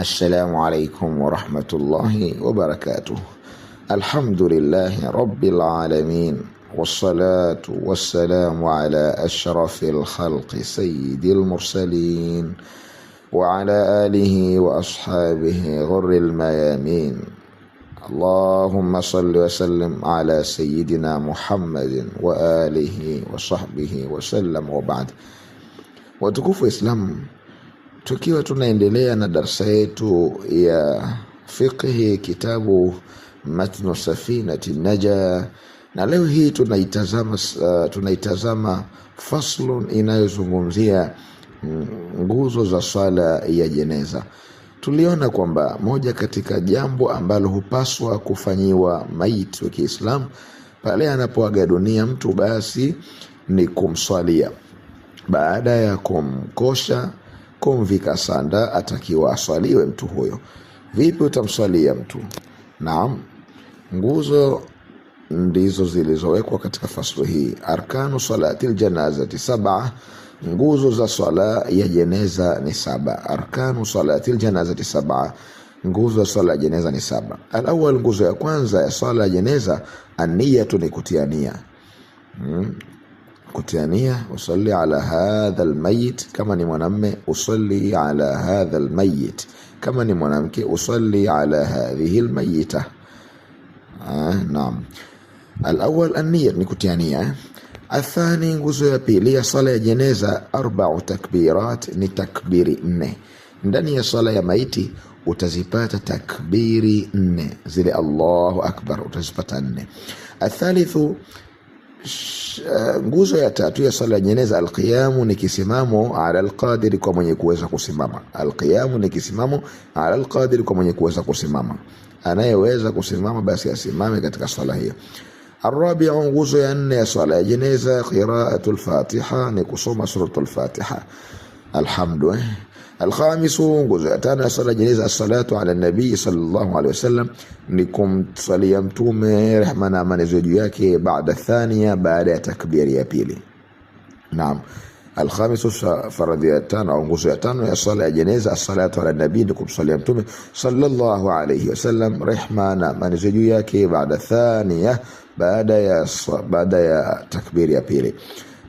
السلام عليكم ورحمة الله وبركاته. الحمد لله رب العالمين، والصلاة والسلام على أشرف الخلق سيد المرسلين وعلى آله وأصحابه غر الميامين. اللهم صل وسلم على سيدنا محمد وآله وصحبه وسلم وبعد. Watukufu Islam, tukiwa tunaendelea na darasa yetu ya fiqhi kitabu Matnu Safinati Naja, na leo hii tunaitazama faslun inayozungumzia nguzo za swala ya jeneza. Tuliona kwamba moja katika jambo ambalo hupaswa kufanyiwa maiti wa Kiislamu pale anapoaga dunia mtu, basi ni kumswalia. Baada ya kumkosha, kumvika sanda, atakiwa aswaliwe mtu huyo. Vipi utamswalia mtu? Naam, nguzo ndizo zilizowekwa katika faslu hii. Arkanu salatil janazati 7, nguzo za swala ya jeneza ni 7. Arkanu salatil janazati 7, nguzo za swala ya jeneza ni 7. Al-awwal, nguzo ya kwanza ya swala ya jeneza, an-niyatu, ni kutia nia. Kutia nia, usalli ala hadha almayit, kama ni mwanamme usalli ala hadha almayit, kama ni mwanamke usalli ala hadhihi almayita. Naam, al-awwal an-niyya, ni kutia nia. Athani, nguzo ya pili ya sala ya jeneza, 4 takbirat, ni takbiri 4. Ndani ya sala ya maiti utazipata takbiri 4, zile Allahu akbar utazipata 4. Athalithu, nguzo ya tatu ya sala ya jeneza, alqiyamu, ni kisimamo, ala alqadiri, kwa mwenye kuweza kusimama. Alqiyamu ni kisimamo, ala alqadiri, kwa mwenye kuweza kusimama. Anayeweza kusimama basi asimame katika swala hiyo. Arabi'u, nguzo ya 4 ya swala ya jeneza, qira'atul Fatiha, ni kusoma suratul Fatiha. Alhamdu. Alkhamisu, nguzo ya 5 ya swala ya jeneza, as-salatu ala nabii sallallahu alaihi wasallam, ni kumsalia mtume, rehma na amani ziwe juu yake, baada thania, baada ya takbiri ya pili. Naam, alkhamisu, faradhi ya 5 au nguzo ya 5 ya swala ya jeneza, as-salatu ala nabii, ni kumsalia mtume sallallahu alaihi wasallam, rehma na amani ziwe juu yake, baada thania, baada ya takbiri ya pili.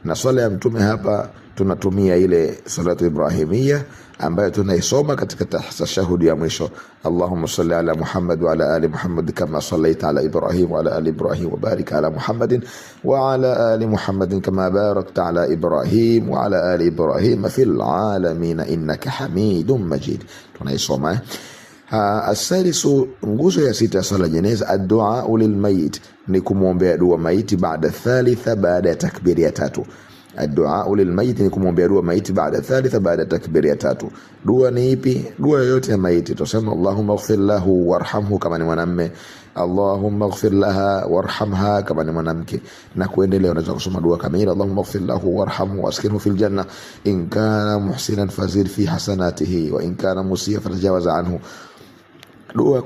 Na swala ya mtume hapa tunatumia ile salatu ibrahimia ambayo tunaisoma katika tashahudi ya mwisho, Allahumma salli ala Muhammad wa ala ali Muhammad kama sallaita ala Ibrahim wa ala ali Ibrahim wa barik ala Muhammadin wa ala ali Muhammadin kama barakta ala Ibrahim wa ala ali Ibrahim fil alamin innaka Hamidum Majid. Tunaisoma. Asalisu, nguzo ya 6 sala jeneza, ad-du'a lilmayit, ni kumwombea dua maiti, baada thalitha, baada ya takbiri ya 3. Ad-du'a lilmayit, ni kumwombea dua maiti baada thalitha, baada ya takbiri ya 3. Dua ni ipi? Dua yoyote ya maiti. Tuseme Allahumma ighfir lahu warhamhu, kama ni mwanamume, Allahumma ighfir laha warhamha, kama ni mwanamke, na kuendelea. Unaweza kusoma dua kamili, Allahumma ighfir lahu warhamhu waskinhu fil janna in kana muhsinan fazid fi hasanatihi wa in kana musii'an fatajawaz anhu. Dua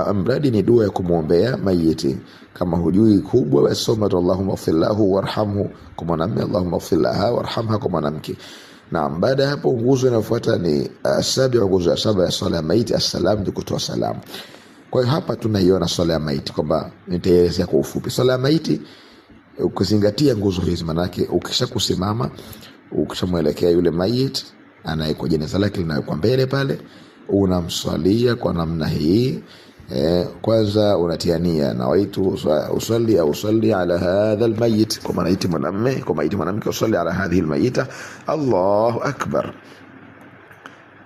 amradi ni dua ya kumwombea mayiti. Kama hujui kubwa, basi soma Allahumma ighfir lahu warhamhu kwa mwanamume, Allahumma ighfir laha warhamha kwa mwanamke. Na baada hapo nguzo inayofuata ni sabiu, nguzo ya 7 ya swala ya maiti, assalam, ni kutoa salamu. Kwa hiyo hapa tunaiona swala ya maiti kwamba nitaelezea kwa ufupi. Swala ya maiti ukizingatia nguzo hizi, manake ukisha kusimama, ukishamwelekea yule mayit anayeko jeneza lake linawekwa mbele pale, unamswalia kwa namna hii. Kwanza unatia nia, nawaitu usalli au usalli ala hadha almayit, kwa maiti mwanamume, kwa maiti mwanamke, usalli ala hadhihi almayita, Allahu akbar.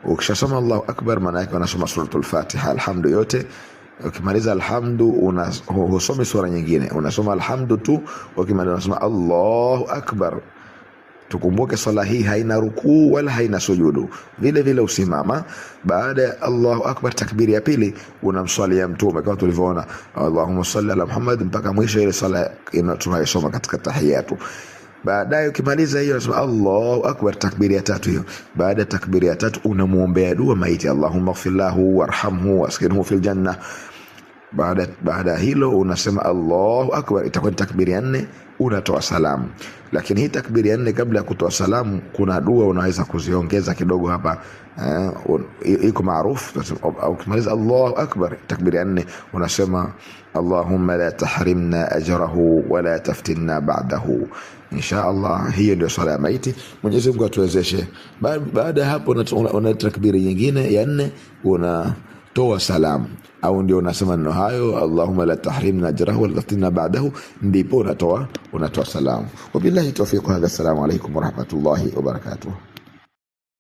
Ukishasoma Allahu akbar, maana yake unasoma suratul Fatiha, alhamdu yote. Ukimaliza alhamdu unasomi sura nyingine, unasoma alhamdu tu, ukimaliza unasoma Allahu akbar. Tukumbuke swala hii haina rukuu wala haina sujudu. Vile vile usimama, baada ya Allahu akbar takbiri ya pili unamswalia mtume kama tulivyoona, Allahumma salli ala Muhammad, mpaka mwisho ile swala tunayosoma katika tahiyatu. Baadaye ukimaliza hiyo unasema Allahu akbar takbiri ya 3 hiyo. Baada ya takbiri ya 3 unamuombea dua maiti, Allahumma ighfir lahu warhamhu waskinhu fil janna. baada hilo unasema Allahu akbar, itakuwa takbiri ya 4, unatoa salamu. Lakini hii takbiri ya 4 kabla ya kutoa salamu kuna dua unaweza kuziongeza kidogo hapa, iko maarufu. Au kumaliza Allahu akbar takbiri ya 4 unasema Allahumma la tahrimna ajrahu wa la taftinna ba'dahu. Insha Allah hiyo ndio swala ya maiti. Mwenyezi Mungu atuwezeshe. Baada hapo una takbiri nyingine ya 4 unatoa salamu, au ndio unasema neno hayo Allahumma la tahrimna ajrahu wa la taftinna ba'dahu, ndipo unatoa salamu. Wabillahi tawfiq. Hadha, assalamu alaykum wa rahmatullahi wa barakatuh.